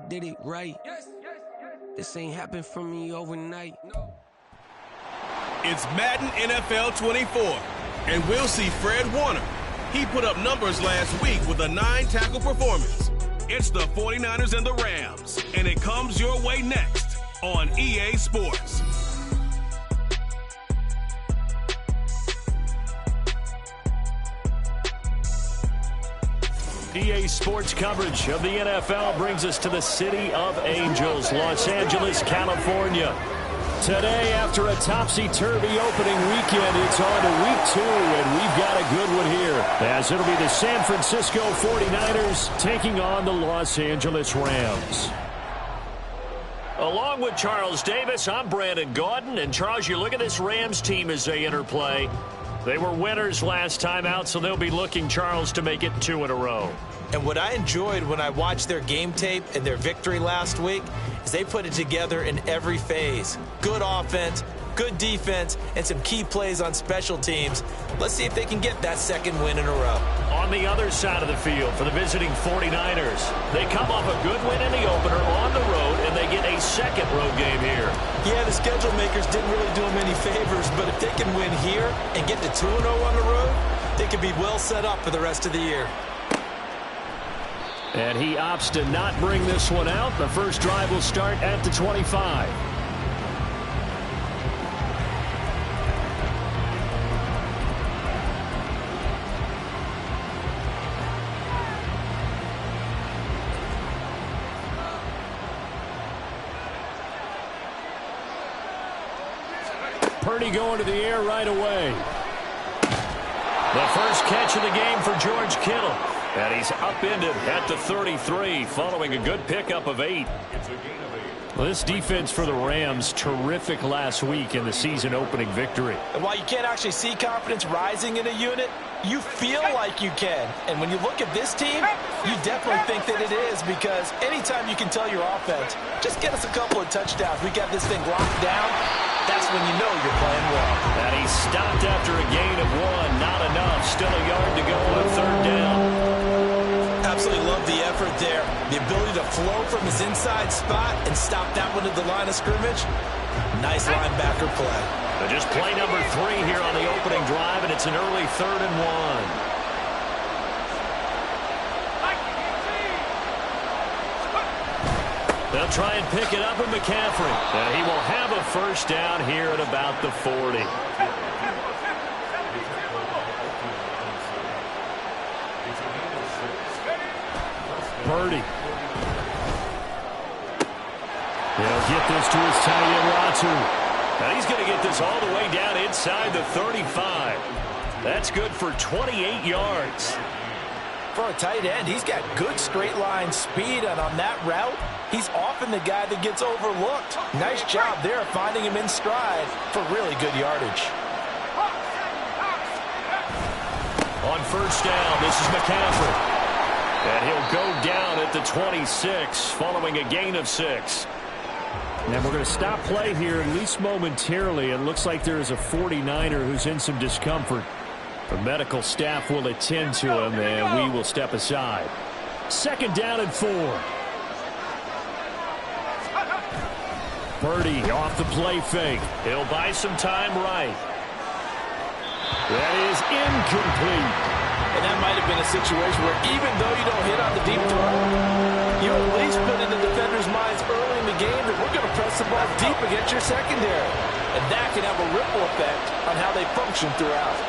did it right. This ain't happened for me overnight. No. It's Madden NFL 24, and we'll see Fred Warner. He put up numbers last week with a 9-tackle performance. It's the 49ers and the Rams, and it comes your way next on EA Sports. EA Sports coverage of the NFL brings us to the City of Angels, Los Angeles, California. Today, after a topsy-turvy opening weekend, it's on to week 2, and we've got a good one here, as it'll be the San Francisco 49ers taking on the Los Angeles Rams. Along with Charles Davis, I'm Brandon Gaudin, and Charles, you look at this Rams team as they interplay. They were winners last time out, so they'll be looking, Charles, to make it 2 in a row. And what I enjoyed when I watched their game tape and their victory last week is they put it together in every phase. Good offense, good defense, and some key plays on special teams. Let's see if they can get that second win in a row. On the other side of the field for the visiting 49ers, they come off a good win in the opener on the road, and they get a second road game here. Yeah, the schedule makers didn't really do them any favors, but if they can win here and get to 2-0 on the road, they could be well set up for the rest of the year. And he opts to not bring this one out. The first drive will start at the 25. Purdy going to the air right away. The first catch of the game for George Kittle. And he's upended at the 33 following a good pickup of 8. Well, this defense for the Rams, terrific last week in the season-opening victory. And while you can't actually see confidence rising in a unit, you feel like you can. And when you look at this team, you definitely think that it is, because anytime you can tell your offense, just get us a couple of touchdowns, we got this thing locked down, that's when you know you're playing well. And he stopped after a gain of 1. Not enough. Still a yard to go on 3rd down. Absolutely love the effort there. The ability to flow from his inside spot and stop that one at the line of scrimmage. Nice linebacker play. But just play number 3 here on the opening drive, and it's an early 3rd and 1. They'll try and pick it up with McCaffrey. And he will have a first down here at about the 40. Purdy. He'll get this to his tight end, Ratu. And he's going to get this all the way down inside the 35. That's good for 28 yards. For a tight end, he's got good straight line speed, and on that route, he's often the guy that gets overlooked. Nice job there finding him in stride for really good yardage. On first down, this is McCaffrey. And he'll go down at the 26 following a gain of 6. And we're going to stop play here, at least momentarily. It looks like there is a 49er who's in some discomfort. The medical staff will attend to him, and we will step aside. 2nd down and 4. Purdy off the play fake. He'll buy some time right. That is incomplete. And that might have been a situation where even though you don't hit on the deep throw, you at least put in the defender's minds early in the game that we're going to press the ball deep against your secondary. And that can have a ripple effect on how they function throughout.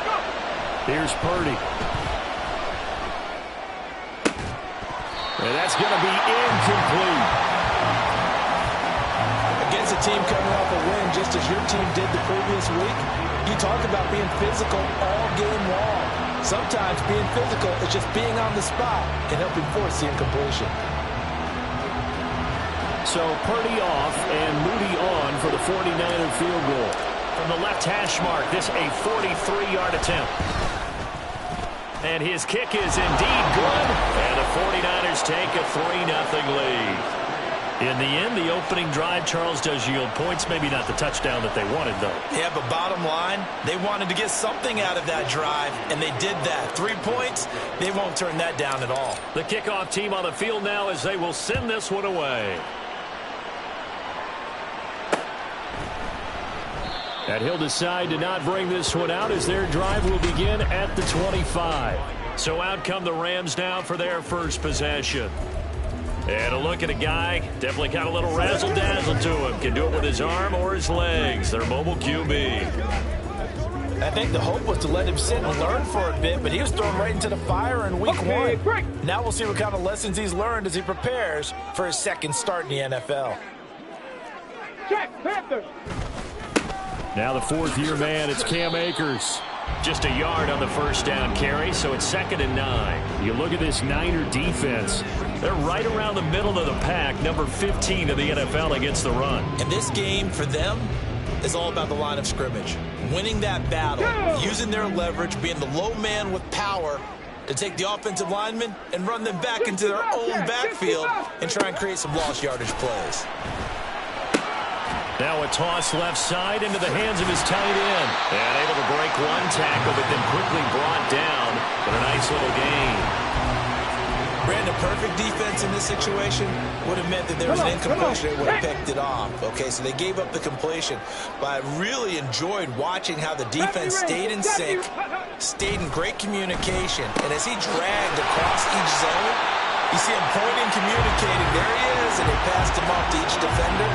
Here's Purdy. And that's going to be incomplete. Against a team coming off a win just as your team did the previous week, you talk about being physical all game long. Sometimes being physical is just being on the spot and helping force the incompletion. So Purdy off and Moody on for the 49er field goal. From the left hash mark, this a 43-yard attempt. And his kick is indeed good. And the 49ers take a 3-0 lead. In the end, the opening drive, Charles, does yield points. Maybe not the touchdown that they wanted, though. Yeah, but bottom line, they wanted to get something out of that drive, and they did that. 3 points, they won't turn that down at all. The kickoff team on the field now as they will send this one away. And he'll decide to not bring this one out as their drive will begin at the 25. So out come the Rams now for their first possession. And a look at a guy, definitely got a little razzle-dazzle to him. Can do it with his arm or his legs. Their mobile QB. I think the hope was to let him sit and learn for a bit, but he was thrown right into the fire in week one. Now we'll see what kind of lessons he's learned as he prepares for his second start in the NFL. Check, Panthers. Now the fourth-year man, it's Cam Akers. Just a yard on the first down carry, so it's 2nd and 9. You look at this Niner defense. They're right around the middle of the pack, number 15 in the NFL against the run. And this game for them is all about the line of scrimmage. Winning that battle, using their leverage, being the low man with power to take the offensive linemen and run them back into their own backfield and try and create some lost yardage plays. Now a toss left side into the hands of his tight end. And able to break one tackle, but then quickly brought down. But a nice little gain. Brandon, perfect defense in this situation would have meant that there was an incompletion that would have picked it off. Okay, so they gave up the completion. But I really enjoyed watching how the defense stayed in sync, stayed in great communication. And as he dragged across each zone, you see him pointing, communicating. There he is, and they passed him off to each defender.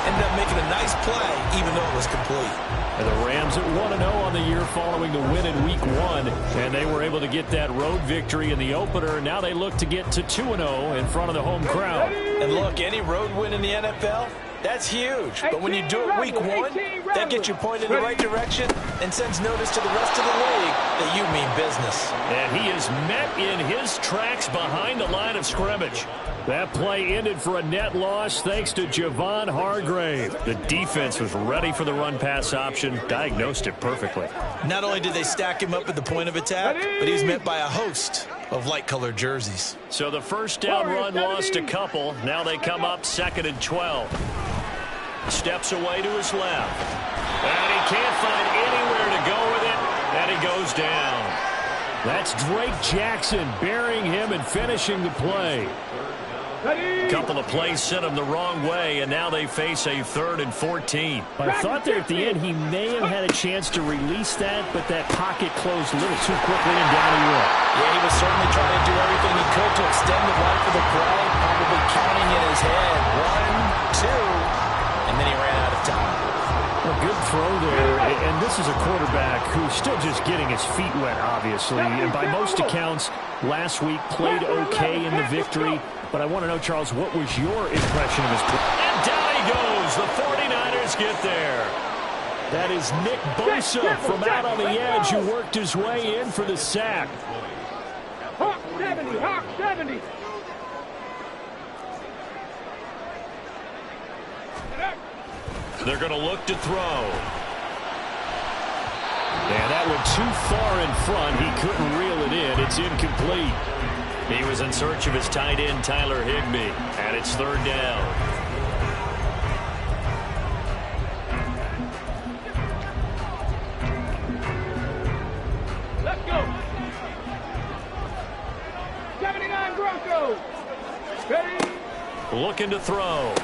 Ended up making a nice play, even though it was complete. And the Rams at 1-0 on the year following the win in Week 1. And they were able to get that road victory in the opener. Now they look to get to 2-0 in front of the home crowd. And look, any road win in the NFL, that's huge. But when you do it Week 1, that gets you pointed in the right direction and sends notice to the rest of the league that you mean business. And he is met in his tracks behind the line of scrimmage. That play ended for a net loss thanks to Javon Hargrave. The defense was ready for the run-pass option, diagnosed it perfectly. Not only did they stack him up at the point of attack, but he was met by a host of light-colored jerseys. So the first down run lost a couple. Now they come up 2nd and 12. Steps away to his left. And he can't find anywhere to go with it, and he goes down. That's Drake Jackson burying him and finishing the play. A couple of plays sent him the wrong way, and now they face a 3rd and 14. I thought there at the end he may have had a chance to release that, but that pocket closed a little too quickly and down he went. Yeah, he was certainly trying to do everything he could to extend the life of the play, probably counting in his head. 1, 2, and then he ran out of time. A good throw there, and this is a quarterback who's still just getting his feet wet, obviously. And by most accounts, last week played okay in the victory. But I want to know, Charles, what was your impression of his play? And down he goes. The 49ers get there. That is Nick Bosa from out on the edge who worked his way in for the sack. Hawk 70, Hawk 70. They're going to look to throw. And that went too far in front. He couldn't reel it in. It's incomplete. He was in search of his tight end, Tyler Higbee. And it's 3rd down. Let's go. 79 Broncos. Ready? Looking to throw.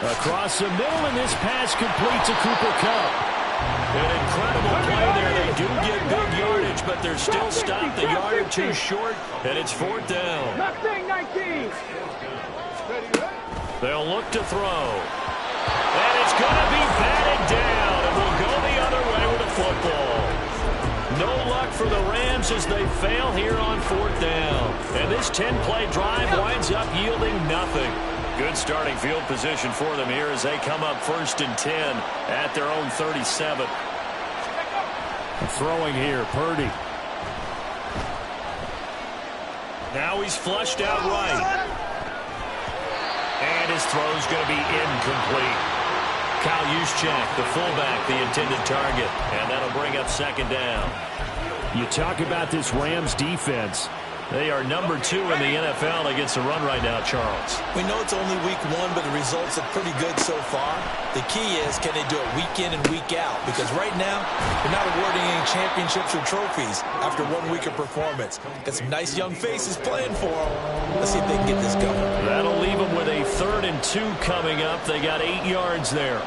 Across the middle, and this pass complete to Cooper Kupp. An incredible play there. They do get big yardage, but they're still stopped the yard or two short, and it's 4th down. Mustang 19. They'll look to throw. And it's going to be batted down, and we'll go the other way with the football. No luck for the Rams as they fail here on 4th down. And this 10-play drive winds up yielding nothing. Good starting field position for them here as they come up 1st and 10 at their own 37. Throwing here, Purdy. Now he's flushed out right. And his throw's going to be incomplete. Kyle Juszczyk, the fullback, the intended target. And that'll bring up 2nd down. You talk about this Rams defense. They are number 2 in the NFL against the run right now, Charles. We know it's only week 1, but the results look pretty good so far. The key is, can they do it week in and week out? Because right now, they're not awarding any championships or trophies after 1 week of performance. Got some nice young faces playing for them. Let's see if they can get this going. That'll leave them with a 3rd and 2 coming up. They got 8 yards there.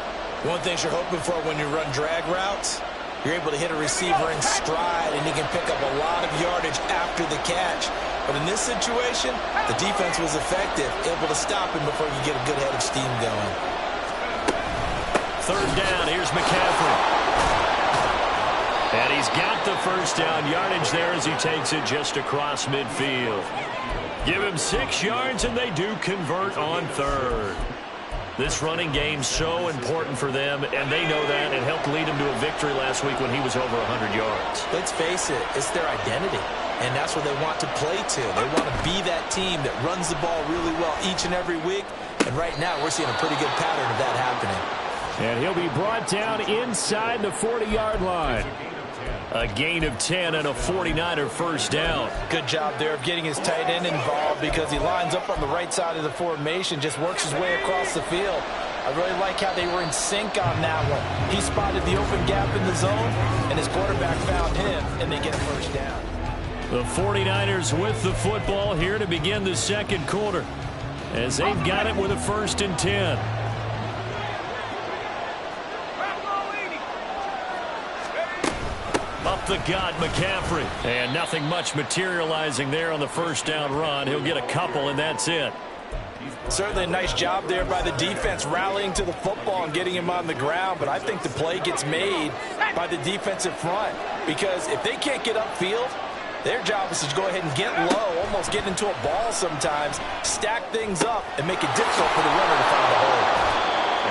One thing you're hoping for when you run drag routes, you're able to hit a receiver in stride, and he can pick up a lot of yardage after the catch. But in this situation, the defense was effective, able to stop him before you get a good head of steam going. 3rd down, here's McCaffrey. And he's got the 1st down yardage there as he takes it just across midfield. Give him 6 yards, and they do convert on 3rd. This running game's so important for them, and they know that. It helped lead them to a victory last week when he was over 100 yards. Let's face it, it's their identity, and that's what they want to play to. They want to be that team that runs the ball really well each and every week, and right now we're seeing a pretty good pattern of that happening. And he'll be brought down inside the 40-yard line. A gain of 10 and a 49er 1st down. Good job there of getting his tight end involved because he lines up on the right side of the formation, just works his way across the field. I really like how they were in sync on that one. He spotted the open gap in the zone, and his quarterback found him, and they get a 1st down. The 49ers with the football here to begin the 2nd quarter as they've got it with a 1st and 10. Up the gut, McCaffrey. And nothing much materializing there on the 1st down run. He'll get a couple, and that's it. Certainly a nice job there by the defense rallying to the football and getting him on the ground, but I think the play gets made by the defensive front because if they can't get upfield, their job is to go ahead and get low, almost get into a ball sometimes, stack things up, and make it difficult for the runner to find a hole.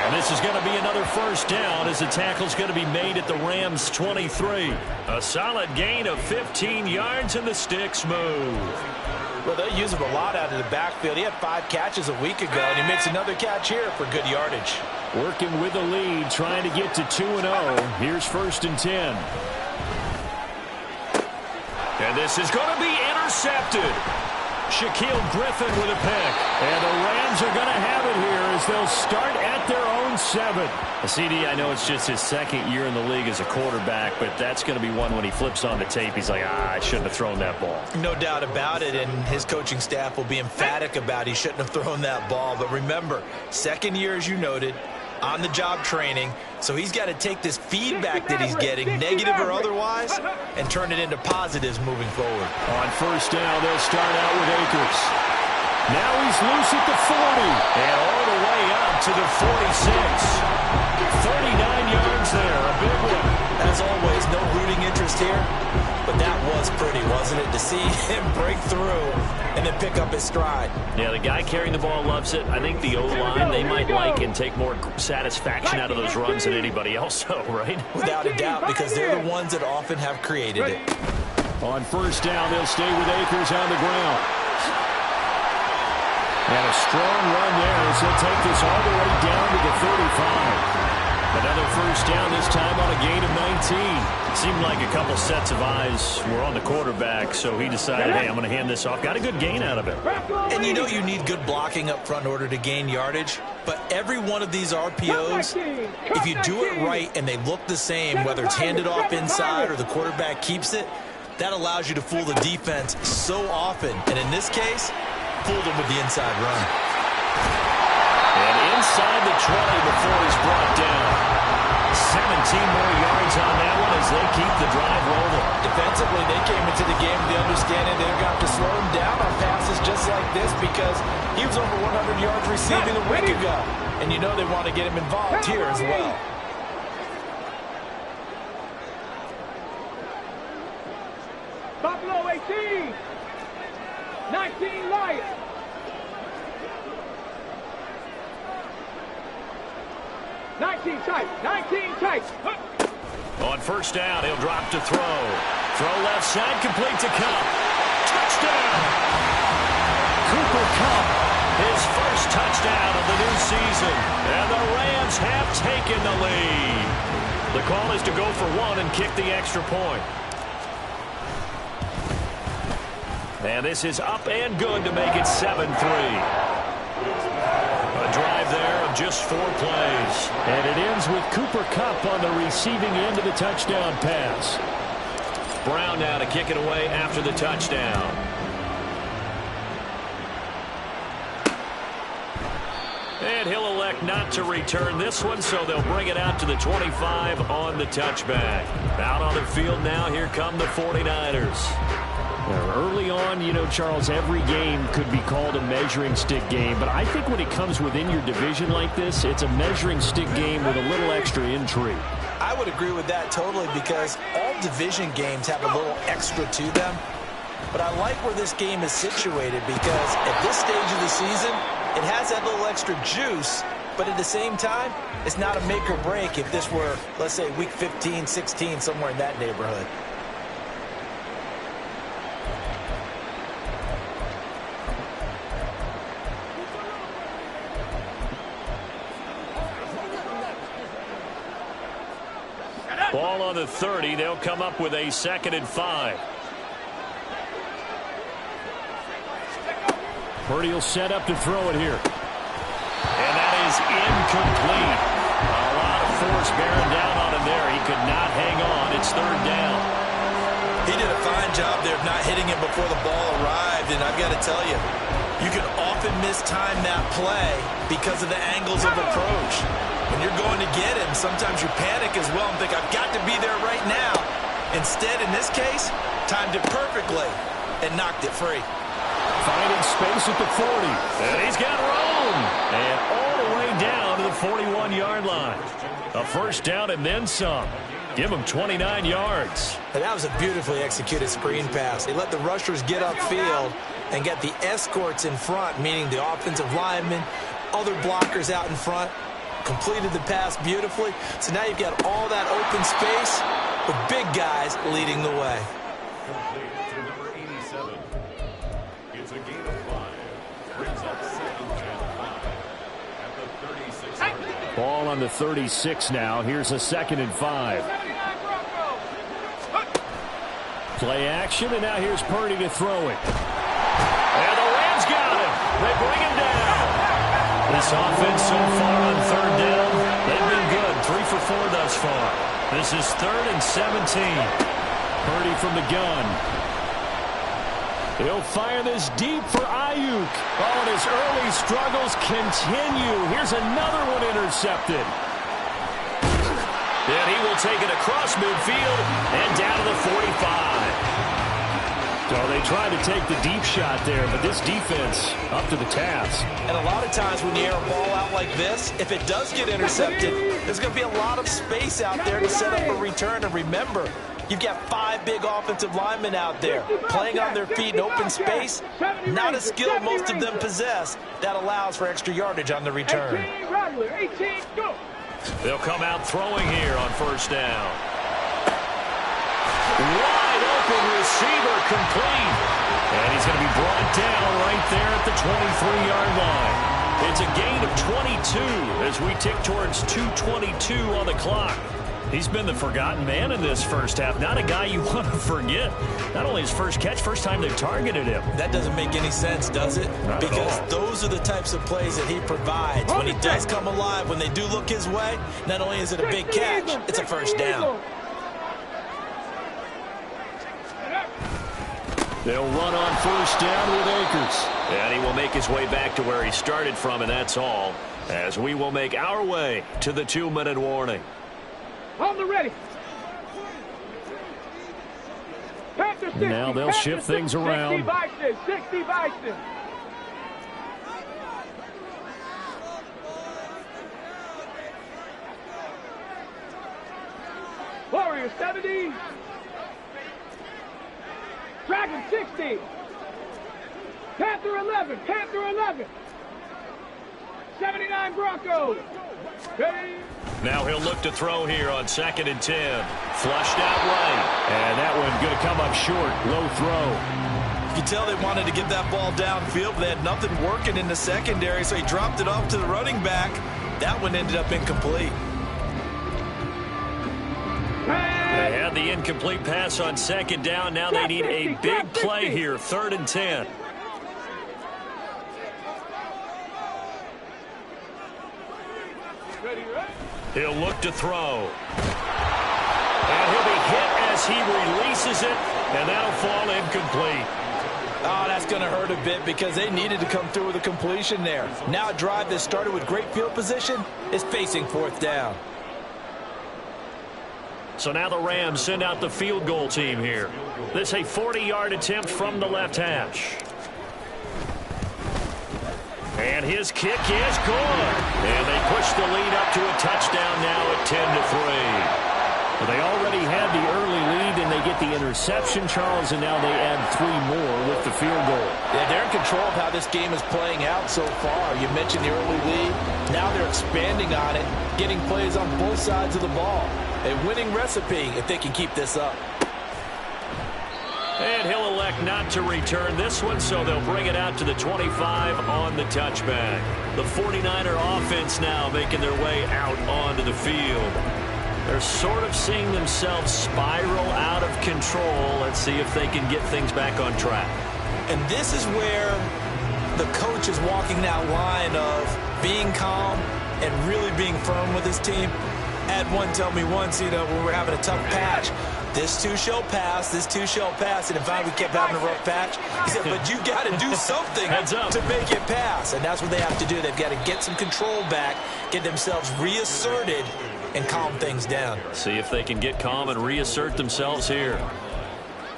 And this is going to be another 1st down as the tackle's going to be made at the Rams' 23. A solid gain of 15 yards, and the sticks move. Well, they use him a lot out of the backfield. He had 5 catches a week ago, and he makes another catch here for good yardage. Working with the lead, trying to get to 2-0. Here's 1st and 10. And this is going to be intercepted. Shaquille Griffin with a pick. And the Rams are going to have it here as they'll start at their own 7. CD, I know it's just his 2nd year in the league as a quarterback, but that's going to be one when he flips on the tape. He's like, I shouldn't have thrown that ball. No doubt about it, and his coaching staff will be emphatic about he shouldn't have thrown that ball. But remember, 2nd year, as you noted, on-the-job training, so he's got to take this feedback that he's getting, negative or otherwise, and turn it into positives moving forward. On 1st down, they'll start out with Akers. Now he's loose at the 40. And all the way up to the 46. 39 yards there, a big one. As always, no rooting interest here, but that was pretty, wasn't it, to see him break through and then pick up his stride. Yeah, the guy carrying the ball loves it. I think the O-line, they might like and take more satisfaction out of those runs than anybody else, right? Without a doubt, because they're the ones that often have created it. On 1st down, they'll stay with Akers on the ground. And a strong run there as he'll take this all the way down to the 35. Another 1st down, this time on a gain of 19. It seemed like a couple sets of eyes were on the quarterback, so he decided, hey, I'm going to hand this off. Got a good gain out of it. And you know you need good blocking up front in order to gain yardage, but every one of these RPOs, if you do it right and they look the same, whether it's handed off inside or the quarterback keeps it, that allows you to fool the defense so often. And in this case, fooled him with the inside run. And inside the 20 before he's brought down. 17 more yards on that one as they keep the drive rolling. Defensively, they came into the game with the understanding they're going to have to slow him down on passes just like this because he was over 100 yards receiving a week ago. And you know they want to get him involved here as well. Buffalo 18. 19 Lions. Tight. On 1st down, he'll drop to throw. Throw left side, complete to Kupp. Touchdown! Cooper Kupp, his 1st touchdown of the new season. And the Rams have taken the lead. The call is to go for 1 and kick the extra point. And this is up and good to make it 7-3. A drive there of just 4 plays. And it ends with Cooper Kupp on the receiving end of the touchdown pass. Brown now to kick it away after the touchdown. And he'll elect not to return this one, so they'll bring it out to the 25 on the touchback. Out on the field now, here come the 49ers. Early on, you know, Charles, every game could be called a measuring stick game. But I think when it comes within your division like this, it's a measuring stick game with a little extra intrigue. I would agree with that totally, because all division games have a little extra to them. But I like where this game is situated, because at this stage of the season, it has that little extra juice, but at the same time, it's not a make or break if this were, let's say, week 15, 16, somewhere in that neighborhood. Ball on the 30. They'll come up with a 2nd and 5. Purdy will set up to throw it here. And that is incomplete. A lot of force bearing down on him there. He could not hang on. It's 3rd down. He did a fine job there of not hitting it before the ball arrived, and I've got to tell you, you can often mistime that play because of the angles of approach. When you're going to get him, sometimes you panic as well and think, I've got to be there right now. Instead, in this case, timed it perfectly and knocked it free. Finding space at the 40. And he's got room. And all the way down to the 41-yard line. A 1st down and then some. Give him 29 yards. And that was a beautifully executed screen pass. They let the rushers get upfield and get the escorts in front, meaning the offensive linemen, other blockers out in front. Completed the pass beautifully. So now you've got all that open space with big guys leading the way. Number 87. It's a gain of 5. Brings up 2nd and 5 at the 36. Ball on the 36 now. Here's a 2nd and 5. Play action, and now here's Purdy to throw it. And the Rams got him. They bring him down. This offense so far on 3rd down, they've been good. 3 for 4 thus far. This is 3rd and 17. Purdy from the gun. He'll fire this deep for Ayuk. Oh, and his early struggles continue. Here's another one intercepted. And he will take it across midfield and down to the 45. So they tried to take the deep shot there, but this defense up to the task. And a lot of times when you air a ball out like this, if it does get intercepted, there's going to be a lot of space out there to set up a return. And remember, you've got 5 big offensive linemen out there playing on their feet in open space. Not a skill most of them possess. That allows for extra yardage on the return. They'll come out throwing here on 1st down. Wide open receiver complete. And he's going to be brought down right there at the 23-yard line. It's a gain of 22 as we tick towards 2:22 on the clock. He's been the forgotten man in this first half. Not a guy you want to forget. Not only his first catch, first time they've targeted him. That doesn't make any sense, does it? Not because at all. Those are the types of plays that he provides. When he does come alive, when they do look his way, not only is it a big catch, it's a 1st down. They'll run on 1st down with Akers. And he will make his way back to where he started from, and that's all. As we will make our way to the 2-minute warning. On the ready. Now they'll shift things around. 60 Bison. Warriors 70. Dragon 60. Panther 11. Panther 11. 79 Broncos. Ready. Now he'll look to throw here on 2nd and 10. Flushed out right. And that one going to come up short. Low throw. You can tell they wanted to get that ball downfield, but they had nothing working in the secondary, so he dropped it off to the running back. That one ended up incomplete. They had the incomplete pass on second down. Now they need a big play here, 3rd and 10. He'll look to throw. And he'll be hit as he releases it, and that'll fall incomplete. Oh, that's going to hurt a bit because they needed to come through with a completion there. Now a drive that started with great field position is facing 4th down. So now the Rams send out the field goal team here. This is a 40-yard attempt from the left hash. And his kick is good. And they push the lead up to a touchdown now at 10-3. Well, they already had the early lead, and they get the interception, Charles, and now they add 3 more with the field goal. Yeah, they're in control of how this game is playing out so far. You mentioned the early lead. Now they're expanding on it, getting plays on both sides of the ball. A winning recipe if they can keep this up. And he'll elect not to return this one, so they'll bring it out to the 25 on the touchback. The 49er offense now making their way out onto the field. They're sort of seeing themselves spiral out of control. Let's see if they can get things back on track. And this is where the coach is walking that line of being calm and really being firm with his team. Had one tell me once, when we're having a tough patch, this too shall pass, this too shall pass. And in fact, we kept having a rough patch. He said, but you got to do something to make it pass. And that's what they have to do. They've got to get some control back, get themselves reasserted, and calm things down. See if they can get calm and reassert themselves here.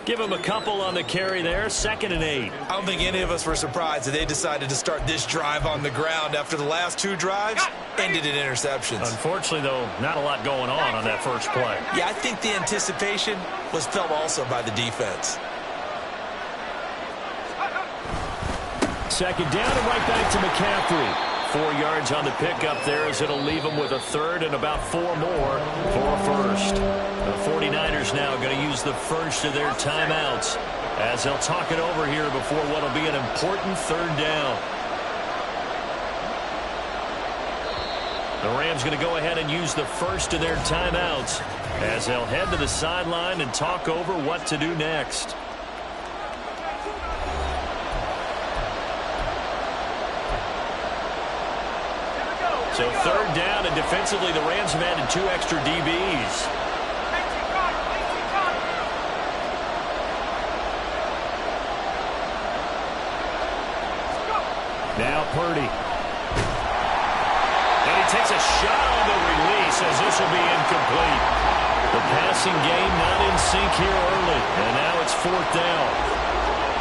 Give them a couple on the carry there, 2nd and 8. I don't think any of us were surprised that they decided to start this drive on the ground after the last 2 drives ended in interceptions. Unfortunately, though, not a lot going on that first play. Yeah, I think the anticipation was felt also by the defense. 2nd down and right back to McCaffrey. 4 yards on the pickup there as it'll leave them with a 3rd and about 4 more for a first. The 49ers now going to use the first of their timeouts as they'll talk it over here before what will be an important 3rd down. The Rams going to go ahead and use the first of their timeouts as they'll head to the sideline and talk over what to do next. So 3rd down, and defensively, the Rams have added 2 extra DBs. Now Purdy. And he takes a shot on the release as this will be incomplete. The passing game not in sync here early, and now it's 4th down.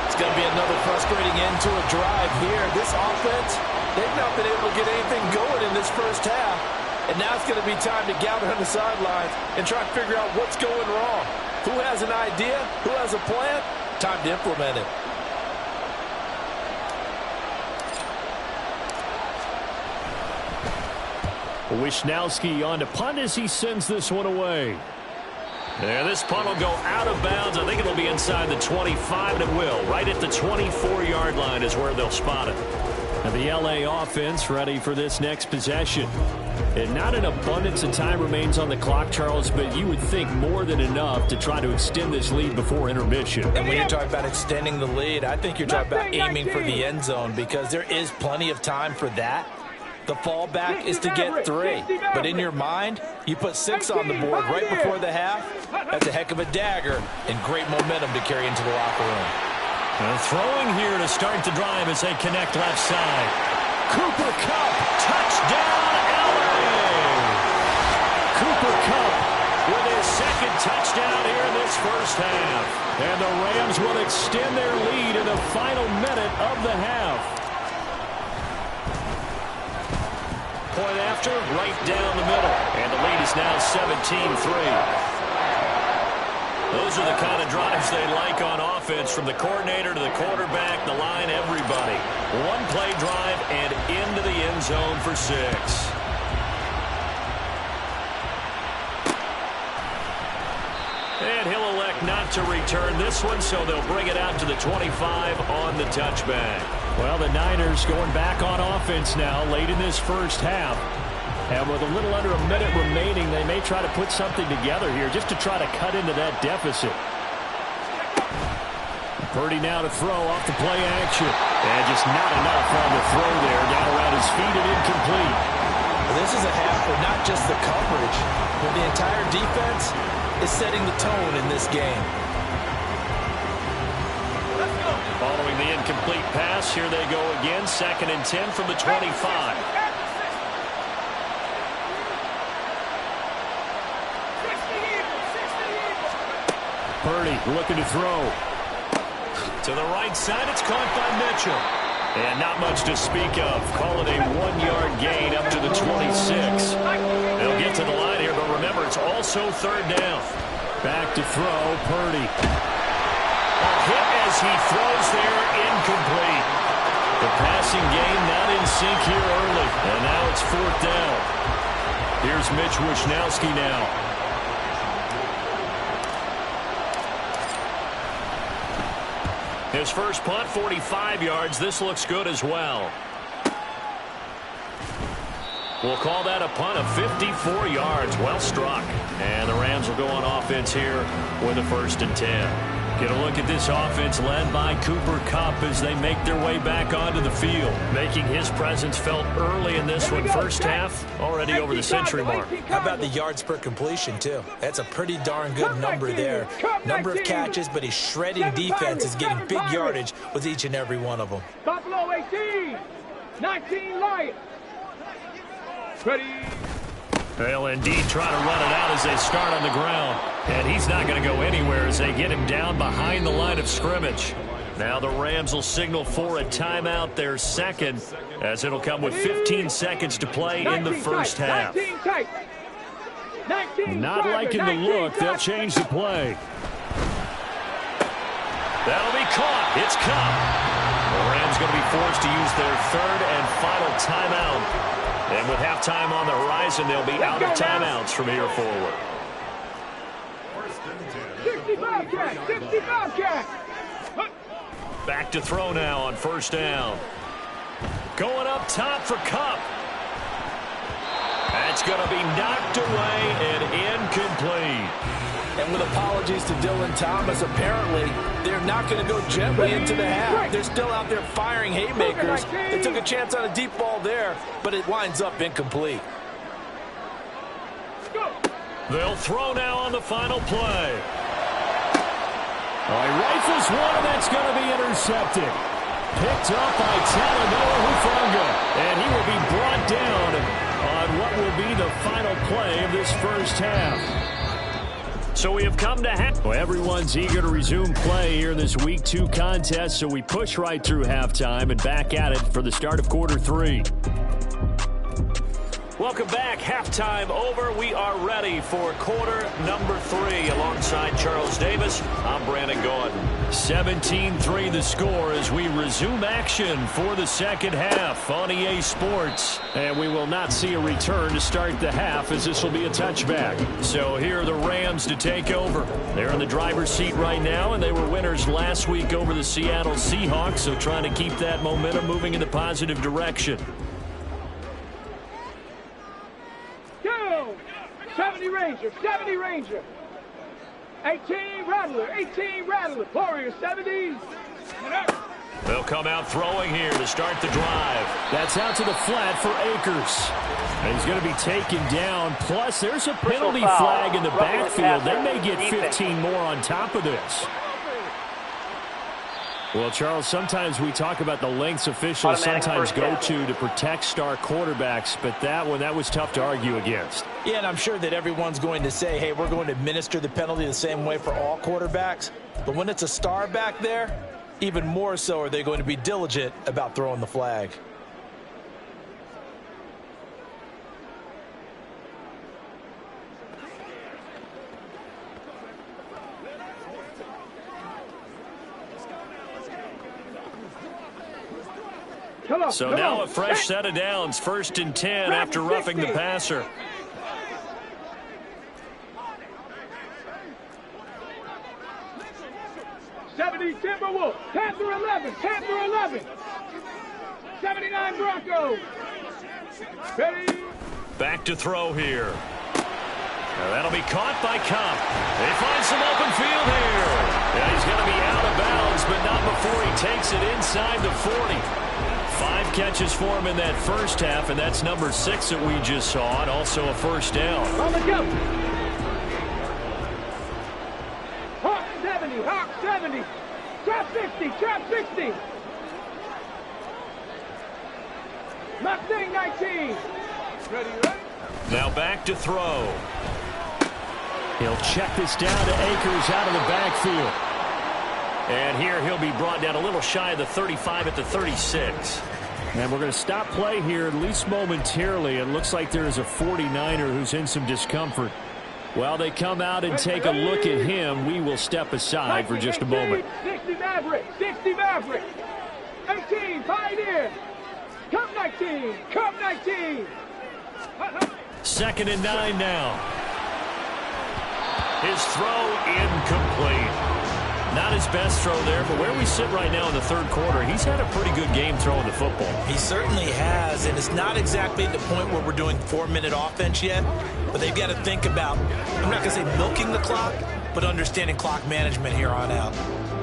It's going to be another frustrating end to a drive here. This offense, they've not been able to get anything going in this first half. And now it's going to be time to gather on the sidelines and try to figure out what's going wrong. Who has an idea? Who has a plan? Time to implement it. Wisnowski on to punt as he sends this one away. And this punt will go out of bounds. I think it'll be inside the 25, and it will. Right at the 24-yard line is where they'll spot it. And the LA offense ready for this next possession. And not an abundance of time remains on the clock, Charles, but you would think more than enough to try to extend this lead before intermission. And when you're talking about extending the lead, I think you're talking about aiming for the end zone because there is plenty of time for that. The fallback is to get 3. But in your mind, you put 6 on the board right before the half. That's a heck of a dagger and great momentum to carry into the locker room. And throwing here to start the drive as they connect left side. Cooper Kupp, touchdown LA! Cooper Kupp with his 2nd touchdown here in this first half. And the Rams will extend their lead in the final minute of the half. Point after, right down the middle. And the lead is now 17-3. Those are the kind of drives they like on offense, from the coordinator to the quarterback, the line, everybody. 1-play drive and into the end zone for 6. And he'll elect not to return this one, so they'll bring it out to the 25 on the touchback. Well, the Niners going back on offense now late in this first half. And with a little under a minute remaining, they may try to put something together here just to try to cut into that deficit. Purdy now to throw off the play action. And just not enough on the throw there. Down around his feet and incomplete. Well, this is a half for not just the coverage, but the entire defense is setting the tone in this game. Following the incomplete pass, here they go again. 2nd and 10 from the 25. Purdy looking to throw. To the right side, it's caught by Mitchell. And not much to speak of. Call it a 1-yard gain up to the 26. They'll get to the line here, but remember, it's also 3rd down. Back to throw, Purdy. A hit as he throws there, incomplete. The passing game not in sync here early. And now it's 4th down. Here's Mitch Wishnowski now. His first punt, 45 yards. This looks good as well. We'll call that a punt of 54 yards. Well struck. And the Rams will go on offense here with a 1st and 10. Get a look at this offense led by Cooper Kupp as they make their way back onto the field. Making his presence felt early in this one. First half, already over the century mark. How about the yards per completion, too? That's a pretty darn good number there. Number of catches, but his shredding defense is getting big yardage with each and every one of them. Buffalo 18, 19 Lions. Ready. They'll indeed try to run it out as they start on the ground. And he's not going to go anywhere as they get him down behind the line of scrimmage. Now the Rams will signal for a timeout, their 2nd, as it'll come with 15 seconds to play in the first half. Not liking the look. They'll change the play. That'll be caught. It's Kupp. The Rams going to be forced to use their 3rd and final timeout. And with halftime on the horizon, they'll be out of timeouts from here forward. 65 catch, 65 catch. Back to throw now on 1st down. Going up top for Kupp. That's going to be knocked away and incomplete. And with apologies to Dylan Thomas, apparently they're not going to go gently into the half. They're still out there firing haymakers. They took a chance on a deep ball there, but it winds up incomplete. They'll throw now on the final play. He rifles one, and that's going to be intercepted. Picked up by Talanoa Hufanga, and he will be brought down on what will be the final play of this first half. So we have come to half. Well, everyone's eager to resume play here in this Week 2 contest, so we push right through halftime and back at it for the start of quarter 3. Welcome back. Halftime over. We are ready for quarter number 3. Alongside Charles Davis, I'm Brandon Gordon. 17-3 the score as we resume action for the second half on EA Sports. And we will not see a return to start the half as this will be a touchback. So here are the Rams to take over. They're in the driver's seat right now, and they were winners last week over the Seattle Seahawks, so trying to keep that momentum moving in the positive direction. 70 Ranger, 70 Ranger. 18 Rattler, Warriors 70. They'll come out throwing here to start the drive. That's out to the flat for Akers. And he's going to be taken down. Plus, there's a penalty flag in the backfield. They may get 15 more on top of this. Well, Charles, sometimes we talk about the lengths officials sometimes go to protect star quarterbacks, but that one, that was tough to argue against. Yeah, and I'm sure that everyone's going to say, hey, we're going to administer the penalty the same way for all quarterbacks. But when it's a star back there, even more so are they going to be diligent about throwing the flag. So now a fresh set of downs, 1st and 10 after roughing the passer. Timberwolves, Panther 11, 79 Broncos. Ready? Back to throw here. That'll be caught by Cup. They find some open field here. Yeah, he's going to be out of bounds, but not before he takes it inside the 40. 5 catches for him in that first half, and that's number 6 that we just saw, and also a first down. On the go. Hawk 70, Hawk 70. Trap 50, trap 60. Mustang 19. Ready, ready? Now back to throw. He'll check this down to Akers out of the backfield. And here he'll be brought down a little shy of the 35 at the 36. And we're going to stop play here, at least momentarily. It looks like there is a 49er who's in some discomfort. While they come out and take a look at him, we will step aside for just a moment. 60 Maverick, 60 Maverick. 18, Pioneer. Cup 19, Cup 19. 2nd and 9 now. His throw incomplete. Not his best throw there, but where we sit right now in the 3rd quarter, he's had a pretty good game throwing the football. He certainly has, and it's not exactly the point where we're doing 4-minute offense yet, but they've got to think about, I'm not going to say milking the clock, but understanding clock management here on out.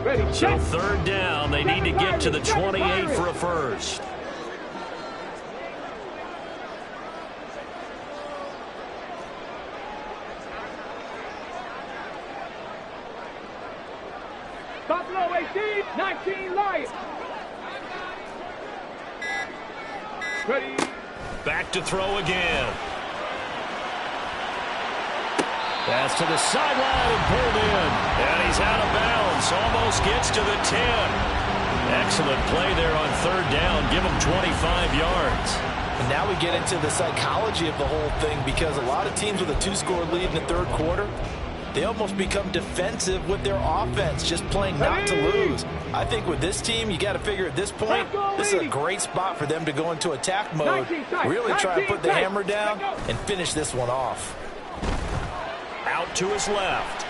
Ready, So check. 3rd down, they need to get to the 28 for a first. Buffalo 18, 19 Lions. Ready? Back to throw again. Pass to the sideline and pulled in. And he's out of bounds. Almost gets to the 10. Excellent play there on 3rd down. Give him 25 yards. And now we get into the psychology of the whole thing, because a lot of teams with a 2-score lead in the 3rd quarter, they almost become defensive with their offense, just playing not to lose. I think with this team, you got to figure at this point, this is a great spot for them to go into attack mode, really try and put the hammer down and finish this one off. Out to his left.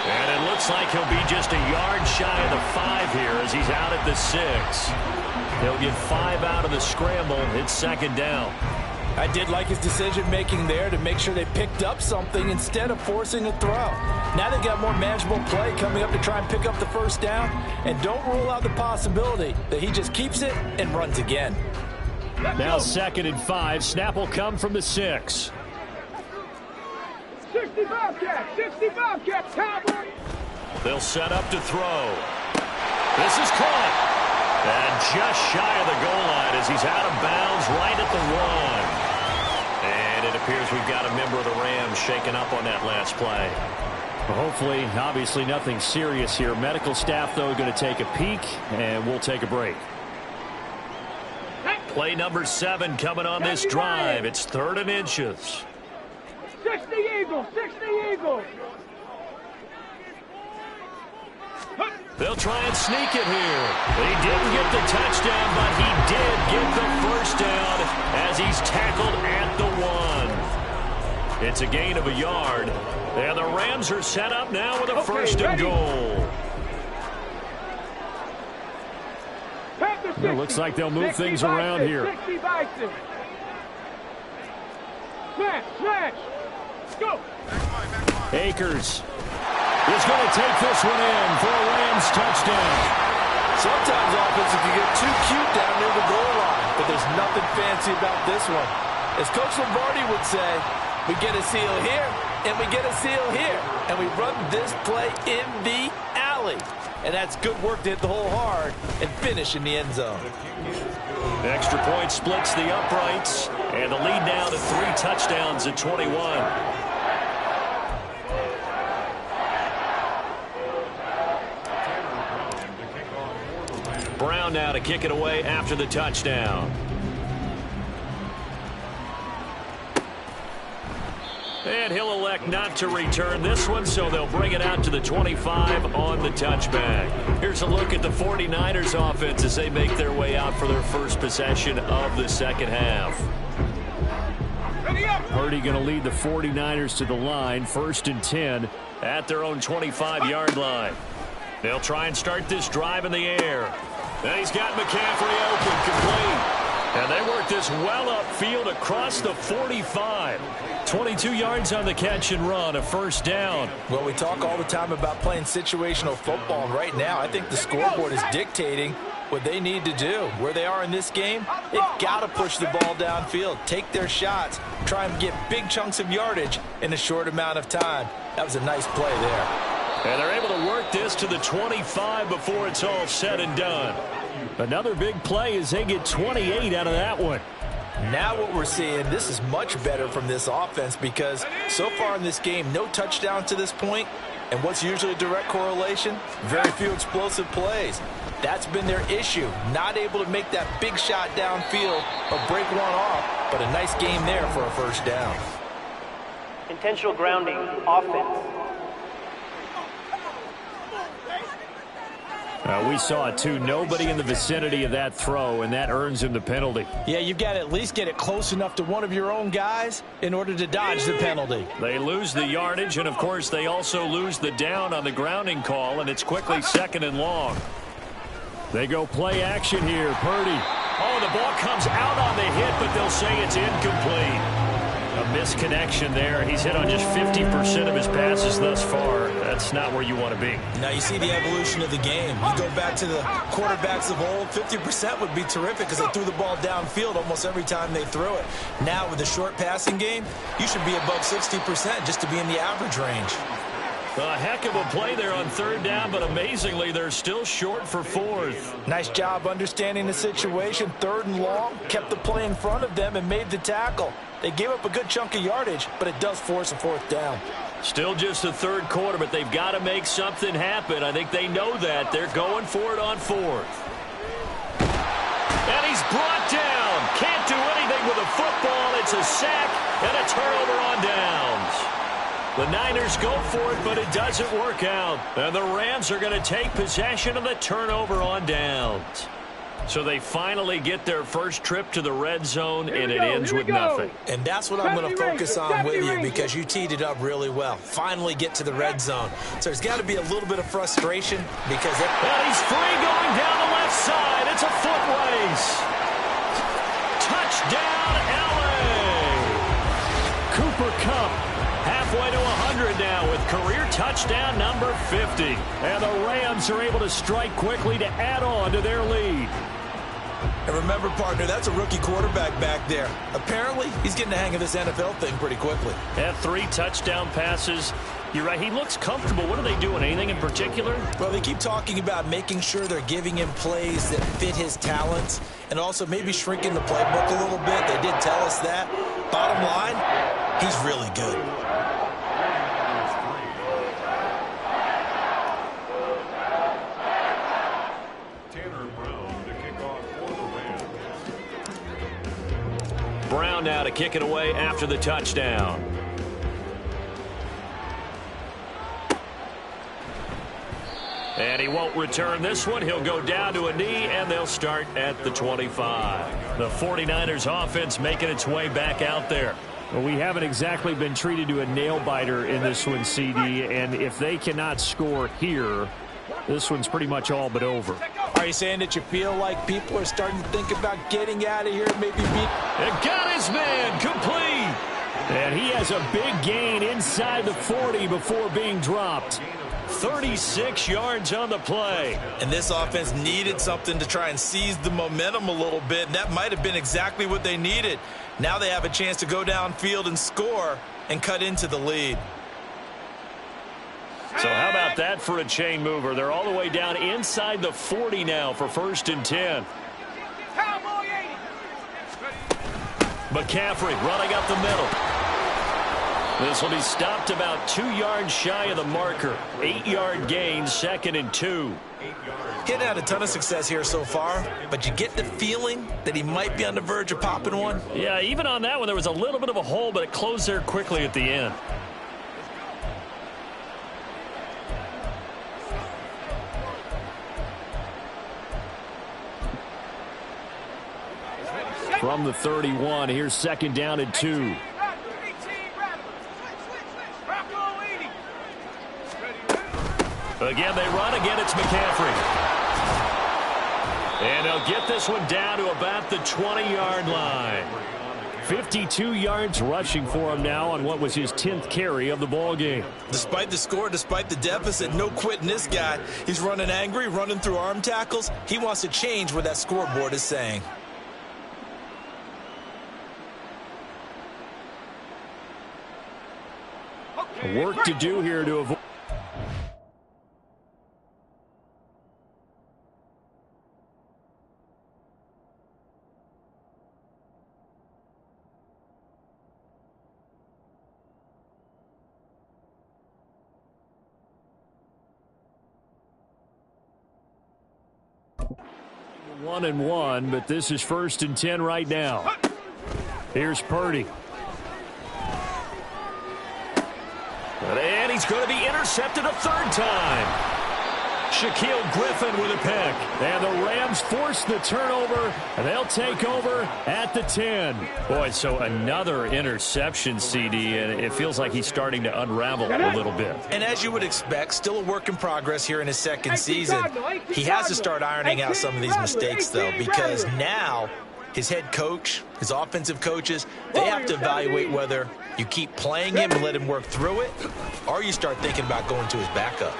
And it looks like he'll be just a yard shy of the 5 here as he's out at the 6. He'll get 5 out of the scramble. It's 2nd down. I did like his decision-making there to make sure they picked up something instead of forcing a throw. Now they've got more manageable play coming up to try and pick up the first down, and don't rule out the possibility that he just keeps it and runs again. Now 2nd and 5. Snap will come from the 6. 65 Cats, 65 Cats, Cowboys. They'll set up to throw. This is caught. And just shy of the goal line as he's out of bounds right at the 1. And it appears we've got a member of the Rams shaken up on that last play. Well, hopefully, obviously nothing serious here. Medical staff, though, going to take a peek, and we'll take a break. Play number 7 coming on this drive. It's 3rd and inches. 60 Eagles, 60 Eagles. They'll try and sneak it here. He didn't get the touchdown, but he did get the first down as he's tackled at the 1. It's a gain of a yard. And the Rams are set up now with a 1st and goal. It looks like they'll move things around here. 60 Bison. Smash, smash. Go. Akers is going to take this one in for a Rams touchdown. Sometimes offense can get too cute down near the goal line, but there's nothing fancy about this one. As Coach Lombardi would say, we get a seal here, and we get a seal here, and we run this play in the alley. And that's good work to hit the hole hard and finish in the end zone. Extra point splits the uprights, and the lead now to 3 touchdowns at 21. Brown now to kick it away after the touchdown. And he'll elect not to return this one, so they'll bring it out to the 25 on the touchback. Here's a look at the 49ers offense as they make their way out for their first possession of the 2nd half. Purdy going to lead the 49ers to the line, 1st and 10 at their own 25-yard line. They'll try and start this drive in the air. And he's got McCaffrey open, complete. And they work this well upfield across the 45. 22 yards on the catch and run, a first down. Well, we talk all the time about playing situational football, and right now I think the scoreboard is dictating what they need to do. Where they are in this game, they've got to push the ball downfield, take their shots, try and get big chunks of yardage in a short amount of time. That was a nice play there. And they're able to work this to the 25 before it's all said and done. Another big play as they get 28 out of that one. Now what we're seeing, this is much better from this offense because so far in this game, no touchdown to this point. And what's usually a direct correlation? Very few explosive plays. That's been their issue. Not able to make that big shot downfield or break one off, but a nice game there for a first down. Intentional grounding, offense. We saw it too. Nobody in the vicinity of that throw, and that earns him the penalty. Yeah, you've got to at least get it close enough to one of your own guys in order to dodge the penalty. They lose the yardage, and of course they also lose the down on the grounding call, and it's quickly 2nd and long. They go play action here. Purdy. Oh, the ball comes out on the hit, but they'll say it's incomplete. A misconnection there. He's hit on just 50% of his passes thus far. That's not where you want to be. Now you see the evolution of the game. You go back to the quarterbacks of old, 50% would be terrific because they threw the ball downfield almost every time they threw it. Now with the short passing game, you should be above 60% just to be in the average range. A heck of a play there on 3rd down, but amazingly, they're still short for 4th. Nice job understanding the situation. 3rd and long, kept the play in front of them and made the tackle. They gave up a good chunk of yardage, but it does force a 4th down. Still just the 3rd quarter, but they've got to make something happen. I think they know that. They're going for it on 4th. And he's brought down. Can't do anything with a football. It's a sack and a turnover on downs. The Niners go for it, but it doesn't work out. And the Rams are going to take possession of the turnover on downs. So they finally get their first trip to the red zone, and it ends with nothing. And that's what I'm going to focus on with you because you teed it up really well. Finally get to the red zone. So there's got to be a little bit of frustration because... And he's free going down the left side. It's a foot race. Touchdown, L.A. Cooper Kupp halfway to 100 now with career touchdown number 50. And the Rams are able to strike quickly to add on to their lead. And remember, partner, that's a rookie quarterback back there. Apparently, he's getting the hang of this NFL thing pretty quickly. Had 3 touchdown passes. You're right, he looks comfortable. What are they doing? Anything in particular? Well, they keep talking about making sure they're giving him plays that fit his talents and also maybe shrinking the playbook a little bit. They did tell us that. Bottom line, he's really good. Brown now to kick it away after the touchdown. And he won't return this one. He'll go down to a knee, and they'll start at the 25. The 49ers offense making its way back out there. Well, we haven't exactly been treated to a nail-biter in this one, CD, and if they cannot score here, this one's pretty much all but over. Are you saying that you feel like people are starting to think about getting out of here, maybe beat... And got his man complete. And he has a big gain inside the 40 before being dropped. 36 yards on the play. And this offense needed something to try and seize the momentum a little bit, and that might have been exactly what they needed. Now they have a chance to go downfield and score and cut into the lead. So how about that for a chain mover? They're all the way down inside the 40 now for 1st and 10. McCaffrey running up the middle. This will be stopped about 2 yards shy of the marker. 8-yard gain, 2nd and 2. He's had a ton of success here so far, but you get the feeling that he might be on the verge of popping one. Yeah, even on that one, there was a little bit of a hole, but it closed there quickly at the end. From the 31, here's 2nd down and 2. Again, they run. Again, it's McCaffrey. And they'll get this one down to about the 20-yard line. 52 yards rushing for him now on what was his 10th carry of the ball game. Despite the score, despite the deficit, no quitting this guy. He's running angry, running through arm tackles. He wants to change what that scoreboard is saying. Work to do here to avoid. One and one, but this is 1st and 10 right now. Here's Purdy. And he's going to be intercepted a third time. Shaquille Griffin with a pick. And the Rams force the turnover, and they'll take over at the 10. Boy, so another interception, CD, and it feels like he's starting to unravel a little bit. And as you would expect, still a work in progress here in his second season. He has to start ironing out some of these mistakes, though, because now his head coach, his offensive coaches, they have to evaluate whether you keep playing him and let him work through it, or you start thinking about going to his backup.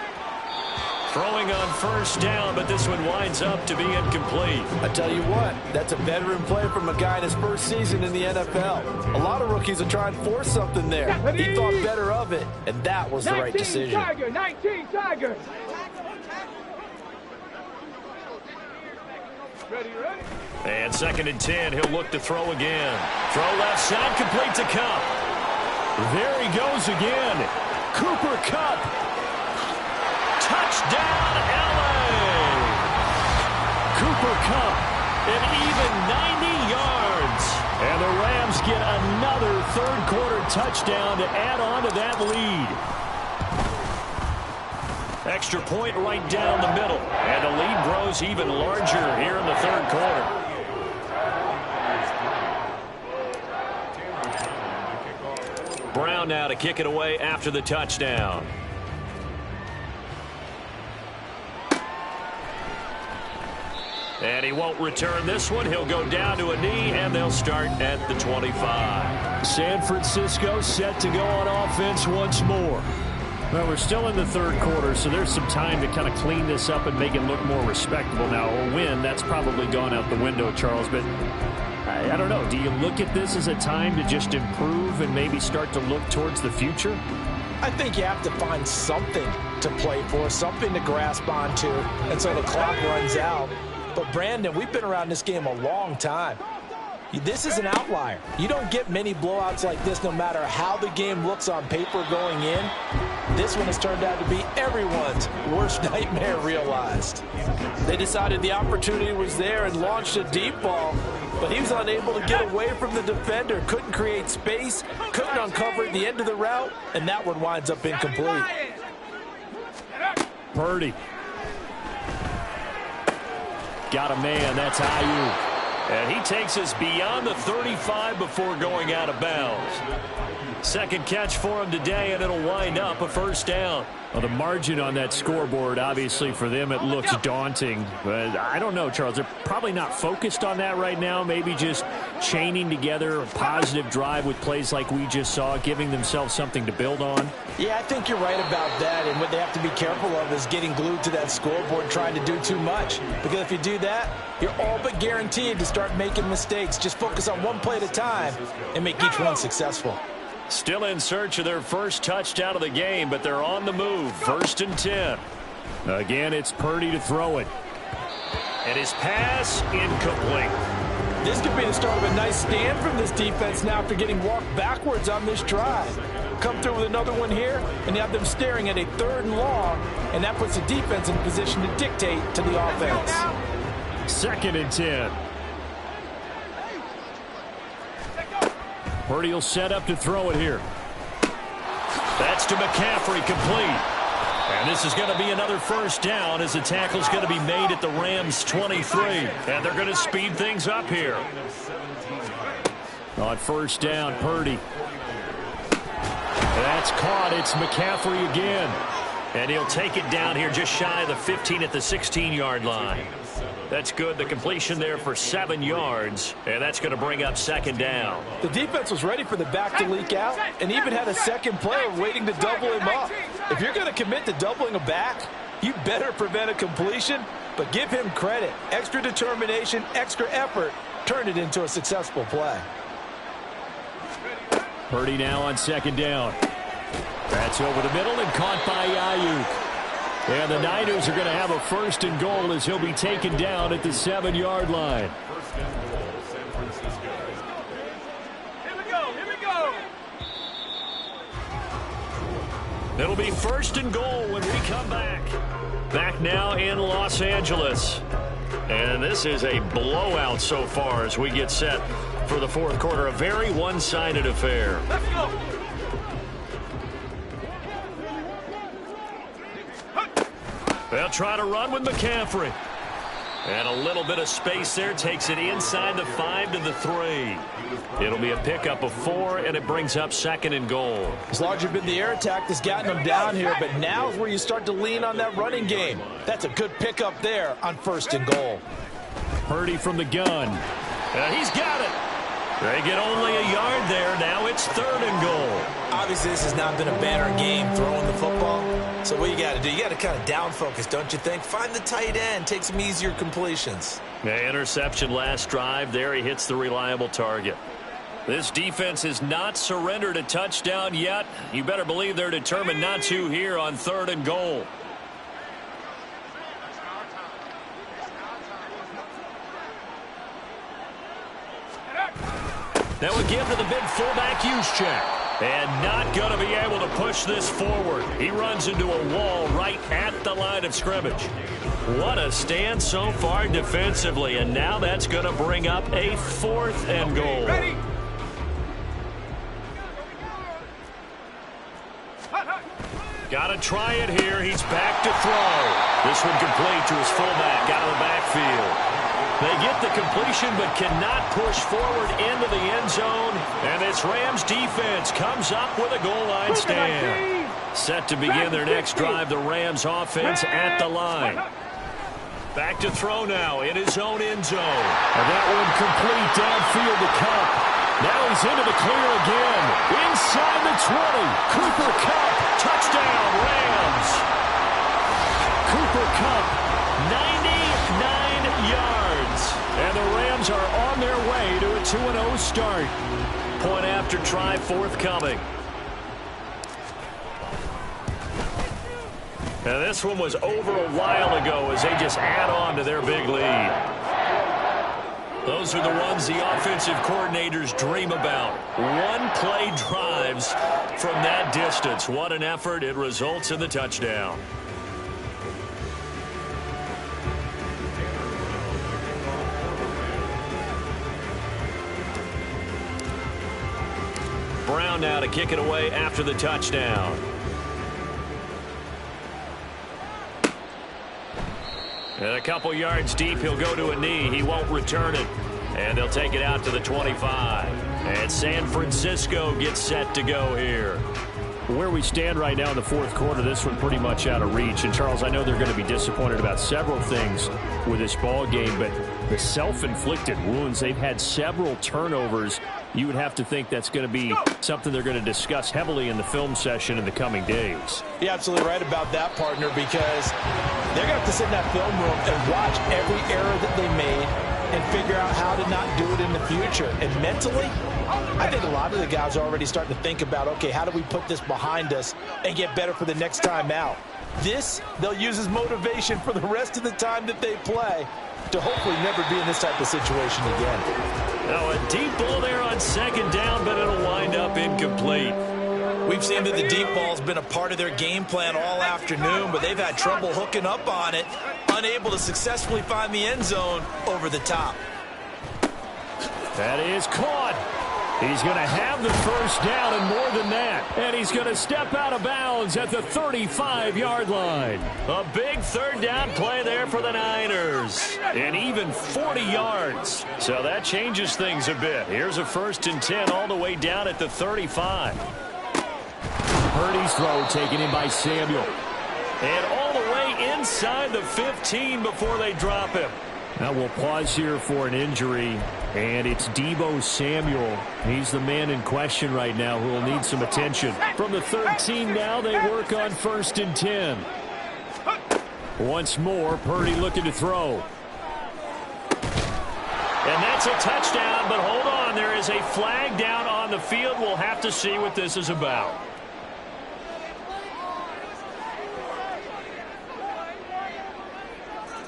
Throwing on 1st down, but this one winds up to be incomplete. I tell you what, that's a veteran play from a guy in his first season in the NFL. A lot of rookies will try and force something there. He thought better of it, and that was the right decision. 19 Tiger. Ready. And 2nd and 10, he'll look to throw again. Throw left side, complete to Kupp. There he goes again. Cooper Kupp. Touchdown, LA! Cooper Kupp, an even 90 yards. And the Rams get another third-quarter touchdown to add on to that lead. Extra point right down the middle. And the lead grows even larger here in the third quarter. Brown now to kick it away after the touchdown. And he won't return this one. He'll go down to a knee, and they'll start at the 25. San Francisco set to go on offense once more. Well, we're still in the third quarter, so there's some time to kind of clean this up and make it look more respectable. Now, a win, that's probably gone out the window, Charles, but I don't know. Do you look at this as a time to just improve and maybe start to look towards the future? I think you have to find something to play for, something to grasp onto until the clock runs out. But, Brandon, we've been around this game a long time. This is an outlier. You don't get many blowouts like this no matter how the game looks on paper going in. This one has turned out to be everyone's worst nightmare realized. They decided the opportunity was there and launched a deep ball, but he was unable to get away from the defender, couldn't create space, couldn't uncover the end of the route, and that one winds up incomplete. Purdy. Got a man, that's Ayuk. And he takes us beyond the 35 before going out of bounds. Second catch for him today, and it'll wind up a 1st down. Well, the margin on that scoreboard, obviously for them, it looks daunting. But I don't know, Charles. They're probably not focused on that right now. Maybe just chaining together a positive drive with plays like we just saw, giving themselves something to build on. Yeah, I think you're right about that. And what they have to be careful of is getting glued to that scoreboard, trying to do too much. Because if you do that, you're all but guaranteed to start making mistakes. Just focus on one play at a time and make each one successful. Still in search of their first touchdown of the game, but they're on the move. 1st and 10. Again, it's Purdy to throw it. And his pass incomplete. This could be the start of a nice stand from this defense now after getting walked backwards on this drive. Come through with another one here, and you have them staring at a 3rd and long, and that puts the defense in position to dictate to the offense. 2nd and 10. Purdy will set up to throw it here. That's to McCaffrey, complete. And this is going to be another 1st down as the tackle's going to be made at the Rams' 23. And they're going to speed things up here. On 1st down, Purdy. That's caught. It's McCaffrey again. And he'll take it down here just shy of the 15 at the 16-yard line. That's good. The completion there for 7 yards, and that's going to bring up second down. The defense was ready for the back to leak out and even had a second player waiting to double him up. If you're going to commit to doubling a back, you better prevent a completion, but give him credit. Extra determination, extra effort, turned it into a successful play. Purdy now on second down. That's over the middle and caught by Ayuk. And the Niners are going to have a first and goal as he'll be taken down at the 7-yard line. First and goal, San Francisco. Here we go, here we go. It'll be first and goal when we come back. Back now in Los Angeles. And this is a blowout so far as we get set for the fourth quarter. A very one-sided affair. Let's go. They'll try to run with McCaffrey. And a little bit of space there. Takes it inside the 5 to the 3. It'll be a pickup of 4, and it brings up second and goal. It's largely been the air attack that's gotten them down here, but now is where you start to lean on that running game. That's a good pickup there on first and goal. Purdy from the gun. He's got it. They get only a yard there. Now it's third and goal. Obviously, this has not been a banner game throwing the football. So what you got to do, you got to kind of down focus, don't you think? Find the tight end, take some easier completions. The interception last drive. There he hits the reliable target. This defense has not surrendered a touchdown yet. You better believe they're determined not to here on third and goal. That would give to the big fullback Juszczyk. And not going to be able to push this forward. He runs into a wall right at the line of scrimmage. What a stand so far defensively. And now that's going to bring up a fourth and goal. Ready? Got to try it here. He's back to throw. This one complete to his fullback out of the backfield. They get the completion but cannot push forward into the end zone. And this Rams defense comes up with a goal line stand. Set to begin their next drive, the Rams offense at the line. Back to throw now in his own end zone. And that one complete downfield to Kupp. Now he's into the clear again. Inside the 20. Cooper Kupp. Touchdown, Rams. Cooper Kupp, 99 yards. And the Rams are on their way to a 2-0 start. Point after try forthcoming. Now this one was over a while ago as they just add on to their big lead. Those are the ones the offensive coordinators dream about. One-play drives from that distance. What an effort. It results in the touchdown. Brown now to kick it away after the touchdown. And a couple yards deep, he'll go to a knee. He won't return it. And they'll take it out to the 25. And San Francisco gets set to go here. Where we stand right now in the fourth quarter, this one pretty much out of reach. And, Charles, I know they're going to be disappointed about several things with this ball game, but the self-inflicted wounds, they've had several turnovers. You would have to think that's going to be something they're going to discuss heavily in the film session in the coming days. You're absolutely right about that, partner, because they're going to have to sit in that film room and watch every error that they made and figure out how to not do it in the future. And mentally, I think a lot of the guys are already starting to think about, okay, how do we put this behind us and get better for the next time out? This, they'll use as motivation for the rest of the time that they play to hopefully never be in this type of situation again. Now a deep ball there on second down, but it'll wind up incomplete. We've seen that the deep ball's been a part of their game plan all afternoon, but they've had trouble hooking up on it, unable to successfully find the end zone over the top. That is caught. He's going to have the first down and more than that. And he's going to step out of bounds at the 35-yard line. A big third down play there for the Niners. And even 40 yards. So that changes things a bit. Here's a 1st and 10 all the way down at the 35. Purdy's throw taken in by Samuel. And all the way inside the 15 before they drop him. Now we'll pause here for an injury, and it's Deebo Samuel. He's the man in question right now who will need some attention. From the 13 now, they work on 1st and 10. Once more, Purdy looking to throw. And that's a touchdown, but hold on. There is a flag down on the field. We'll have to see what this is about.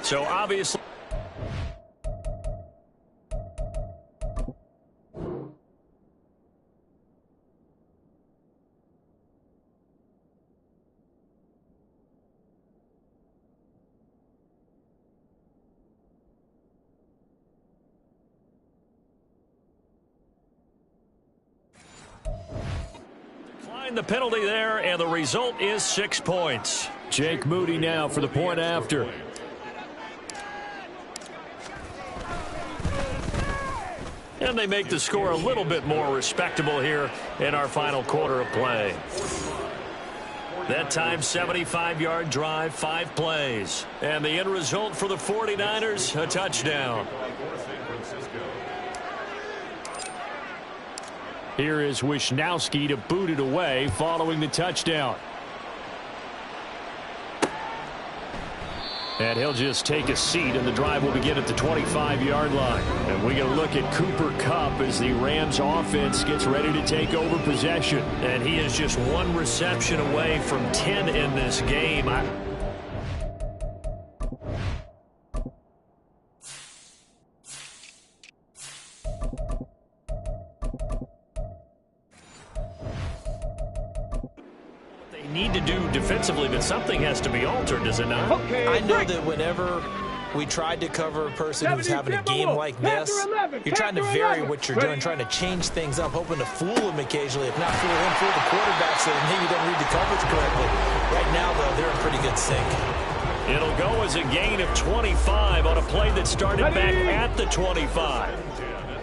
So obviously... the penalty there, and the result is 6 points. Jake Moody now for the point after. And they make the score a little bit more respectable here in our final quarter of play. That time, 75-yard drive, 5 plays. And the end result for the 49ers, a touchdown. Here is Wisnowski to boot it away following the touchdown. And he'll just take a seat, and the drive will begin at the 25-yard line. And we get a look at Cooper Kupp as the Rams offense gets ready to take over possession. And he is just 1 reception away from 10 in this game. Need to do defensively, but something has to be altered, does it not? I know that whenever we tried to cover a person who's having a game like this, you're trying to vary what you're doing, trying to change things up, hoping to fool him occasionally. If not fool him, fool the quarterback so that maybe you don't read the coverage correctly. Right now, though, they're in pretty good sync. It'll go as a gain of 25 on a play that started back at the 25.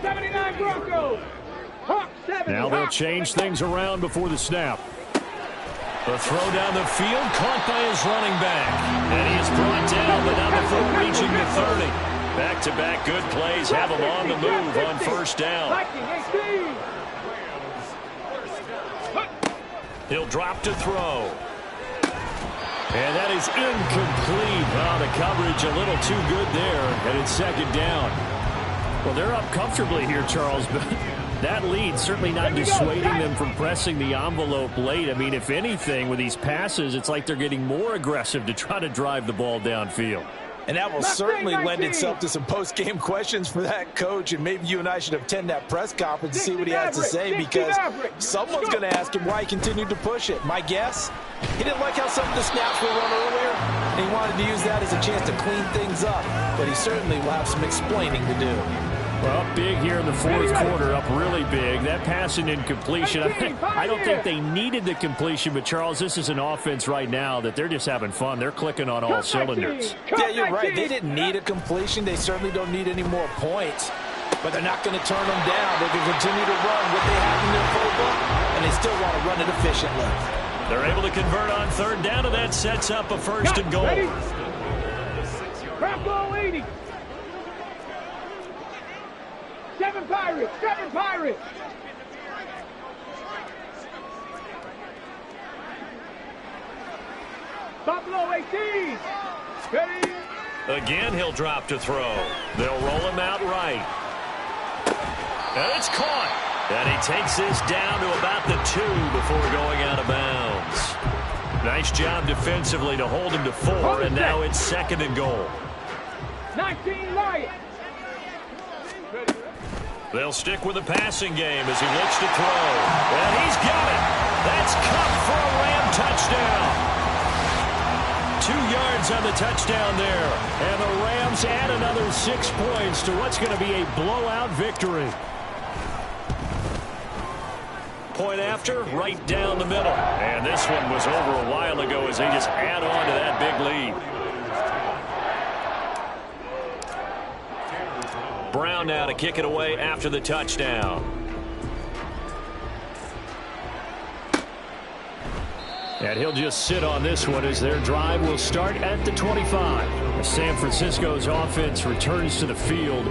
79 Broncos. Hawk 70. Now they'll change things around before the snap. The throw down the field, caught by his running back. And he is brought down, but not before reaching the 30. Back-to-back good plays have him on the move on 1st down. He'll drop to throw. And that is incomplete. Well, the coverage a little too good there, and it's 2nd down. Well, they're up comfortably here, Charles, but that lead certainly not dissuading them from pressing the envelope late. I mean, if anything, with these passes, it's like they're getting more aggressive to try to drive the ball downfield. And that will certainly lend itself to some post-game questions for that coach, and maybe you and I should attend that press conference to see what he has to say, because someone's going to ask him why he continued to push it. My guess, he didn't like how some of the snaps were run earlier, and he wanted to use that as a chance to clean things up, but he certainly will have some explaining to do. Well, up big here in the 4th quarter, up really big. That pass and incompletion, I don't think they needed the completion, but, Charles, this is an offense right now that they're just having fun. They're clicking on all cylinders. Yeah, you're right. They didn't need a completion. They certainly don't need any more points, but they're not going to turn them down. They can continue to run what they have in their playbook, and they still want to run it efficiently. They're able to convert on 3rd down, and that sets up a 1st and goal. Bravo 80. 7 Pirates, 7 Pirates. Buffalo 18. Ready. Again, he'll drop to throw. They'll roll him out right. And it's caught. And he takes this down to about the 2 before going out of bounds. Nice job defensively to hold him to 4, and now it's 2nd and goal. 19 Lions. They'll stick with the passing game as he looks to throw. And he's got it. That's Kupp for a Ram touchdown. 2 yards on the touchdown there. And the Rams add another 6 points to what's going to be a blowout victory. Point after, right down the middle. And this one was over a while ago as they just add on to that big lead. Brown now to kick it away after the touchdown. And he'll just sit on this one as their drive will start at the 25. San Francisco's offense returns to the field.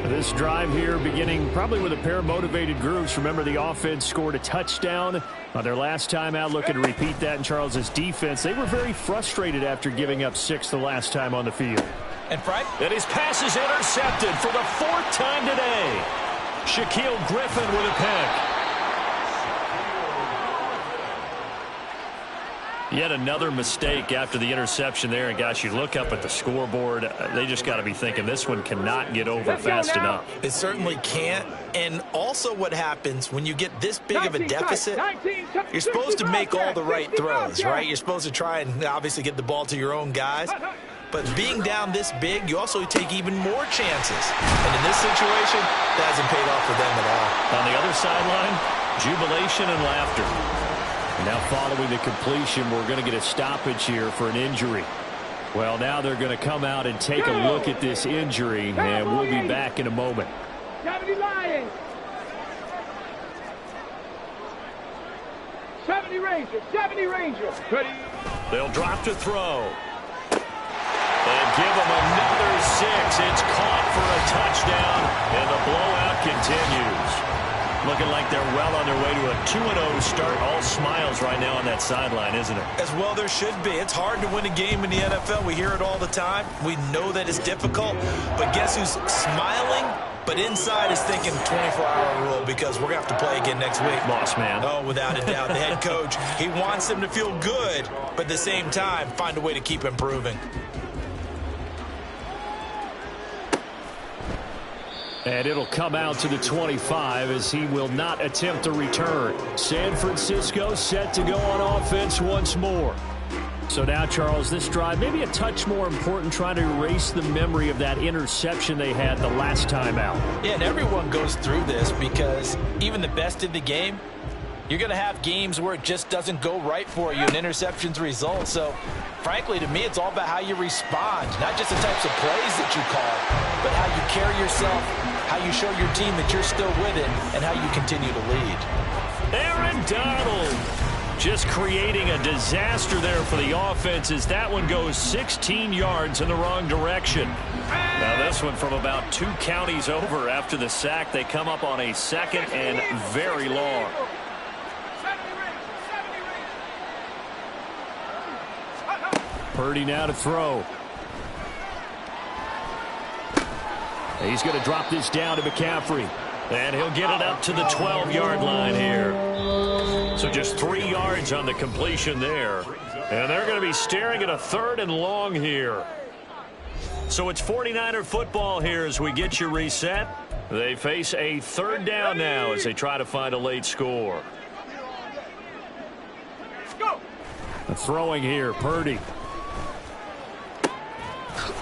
This drive here beginning probably with a pair of motivated groups. Remember, the offense scored a touchdown on their last time out. Looking to repeat that in Charles's defense. They were very frustrated after giving up 6 the last time on the field. And Frank? And his pass is intercepted for the 4th time today. Shaquille Griffin with a pick. Yet another mistake after the interception there. And, gosh, you look up at the scoreboard. They just got to be thinking this one cannot get over fast enough. It certainly can't. And also what happens when you get this big of a deficit, you're supposed to make all the right throws, right? You're supposed to try and obviously get the ball to your own guys. But being down this big, you also take even more chances. And in this situation, that hasn't paid off for them at all. On the other sideline, jubilation and laughter. Now following the completion, we're going to get a stoppage here for an injury. Well, now they're going to come out and take a look at this injury, and we'll be back in a moment. 70 Lions. 70 Rangers. 70 Rangers. They'll drop to throw. And give them another 6. It's caught for a touchdown, and the blowout continues. Looking like they're well on their way to a 2-0 start. All smiles right now on that sideline, isn't it? As well there should be. It's hard to win a game in the NFL. We hear it all the time. We know that it's difficult. But guess who's smiling? But inside is thinking 24-hour rule because we're going to have to play again next week. Boss man. Oh, without a doubt. The head coach, he wants them to feel good, but at the same time, find a way to keep improving. And it'll come out to the 25 as he will not attempt to return. San Francisco set to go on offense once more. So now, Charles, this drive maybe a touch more important, trying to erase the memory of that interception they had the last time out. Yeah, and everyone goes through this because even the best in the game, you're going to have games where it just doesn't go right for you and interceptions result. So, frankly, to me, it's all about how you respond, not just the types of plays that you call, but how you carry yourself, how you show your team that you're still with it, and how you continue to lead. Aaron Donald just creating a disaster there for the offense as that one goes 16 yards in the wrong direction. Now this one from about 2 counties over after the sack. They come up on a 2nd and very long. Purdy now to throw. He's going to drop this down to McCaffrey. And he'll get it up to the 12-yard line here. So just 3 yards on the completion there. And they're going to be staring at a 3rd and long here. So it's 49er football here as we get you reset. They face a 3rd down now as they try to find a late score. Throwing here, Purdy.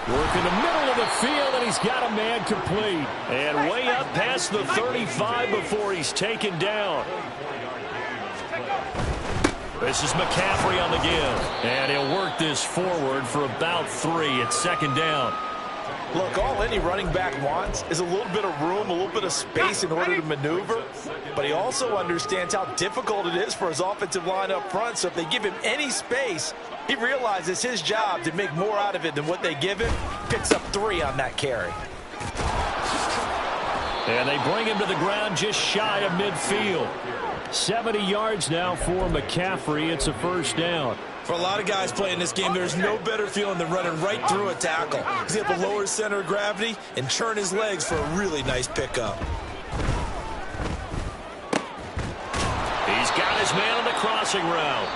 Working the middle of the field, and he's got a man complete. And way up past the 35 before he's taken down. This is McCaffrey on the give. And he'll work this forward for about 3. It's 2nd down. Look, all any running back wants is a little bit of room, a little bit of space in order to maneuver. But he also understands how difficult it is for his offensive line up front. So if they give him any space, he realizes his job to make more out of it than what they give him. Picks up 3 on that carry. And they bring him to the ground just shy of midfield. 70 yards now for McCaffrey. It's a 1st down. For a lot of guys playing this game, there's no better feeling than running right through a tackle. He's able to lower his center of gravity and churn his legs for a really nice pickup. He's got his man on the crossing route.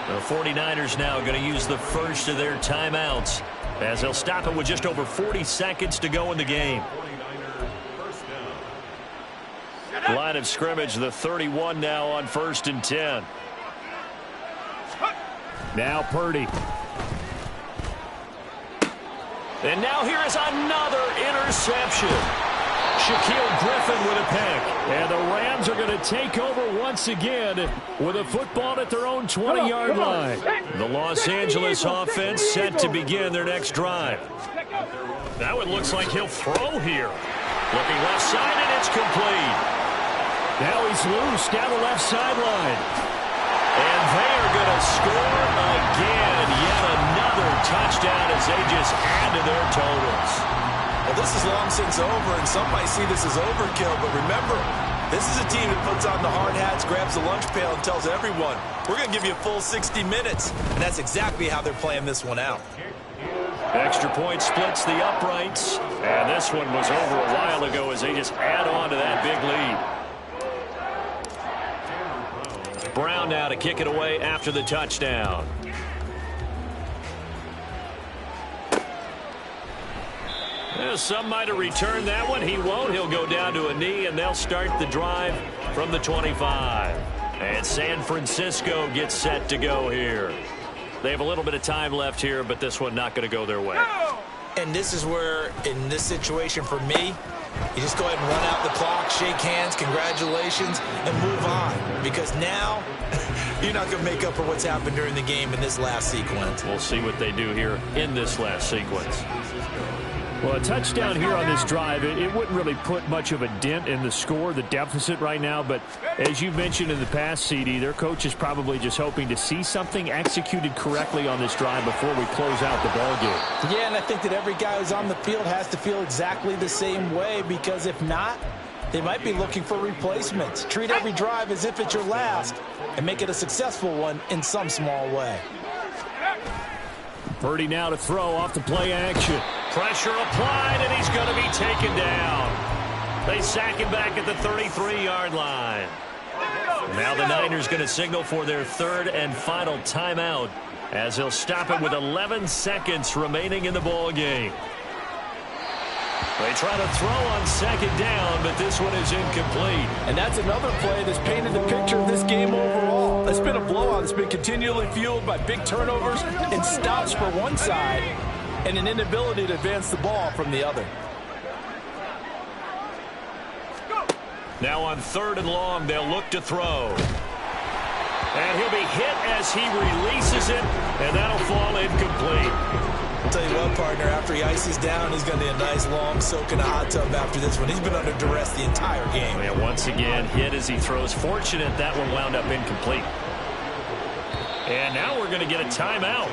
The 49ers now going to use the first of their timeouts as they'll stop it with just over 40 seconds to go in the game. Line of scrimmage, the 31 now on 1st and 10. Now Purdy. And now here is another interception. Shaquille Griffin with a pick. And the Rams are going to take over once again with a football at their own 20-yard line. The Los Angeles offense set to begin their next drive. Now it looks like he'll throw here. Looking left side, and it's complete. Now he's loose down the left sideline. And they are going to score again. Yet another touchdown as they just add to their totals. Well, this is long since over, and some might see this as overkill, but remember, this is a team that puts on the hard hats, grabs the lunch pail, and tells everyone, we're going to give you a full 60 minutes. And that's exactly how they're playing this one out. Extra point splits the uprights. And this one was over a while ago as they just add on to that big lead. Brown now to kick it away after the touchdown. Well, some might have returned that one. He won't. He'll go down to a knee, and they'll start the drive from the 25. And San Francisco gets set to go here. They have a little bit of time left here, but this one not going to go their way. And this is where, in this situation for me, you just go ahead and run out the clock, shake hands, congratulations, and move on. Because now, you're not going to make up for what's happened during the game in this last sequence. We'll see what they do here in this last sequence. Well, a touchdown here on this drive, it wouldn't really put much of a dent in the score, the deficit right now. But as you mentioned in the past, CD, their coach is probably just hoping to see something executed correctly on this drive before we close out the ball game. Yeah, and I think that every guy who's on the field has to feel exactly the same way, because if not, they might be looking for replacements. Treat every drive as if it's your last and make it a successful one in some small way. Purdy now to throw off the play action. Pressure applied, and he's going to be taken down. They sack him back at the 33-yard line. Now the Niners going to signal for their third and final timeout as they'll stop it with 11 seconds remaining in the ball game. They try to throw on second down, but this one is incomplete. And that's another play that's painted the picture of this game overall. It's been a blowout. It's been continually fueled by big turnovers and stops for one side and an inability to advance the ball from the other. Now on third and long, they'll look to throw. And he'll be hit as he releases it, and that'll fall incomplete. I'll tell you what, partner, after he ices down, he's going to need a nice long soak in a hot tub after this one. He's been under duress the entire game. And once again, hit as he throws. Fortunate that one wound up incomplete. And now we're going to get a timeout.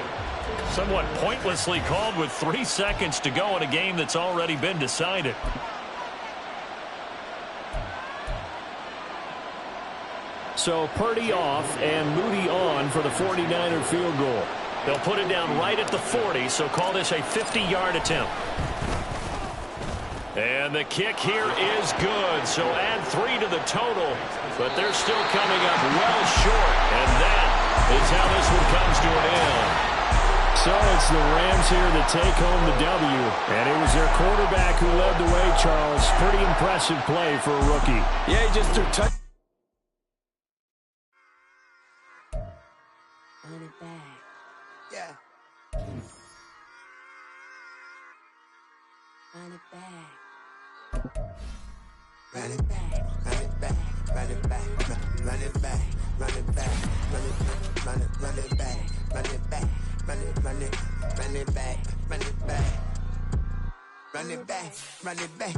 Somewhat pointlessly called with 3 seconds to go in a game that's already been decided. So Purdy off and Moody on for the 49er field goal. They'll put it down right at the 40, so call this a 50-yard attempt. And the kick here is good, so add 3 to the total, but they're still coming up well short, and that is how this one comes to an end. So it's the Rams here that take home the W, and it was their quarterback who led the way, Charles. Pretty impressive play for a rookie. Yeah, he just threw touch. Run it back. Yeah. Run it back. Run it back. Run it back. Run it back. Run it back. Run it back. Run it back. Run it back. Run it back. Run it back. Run it back. Run it back. Run it back. Run it back.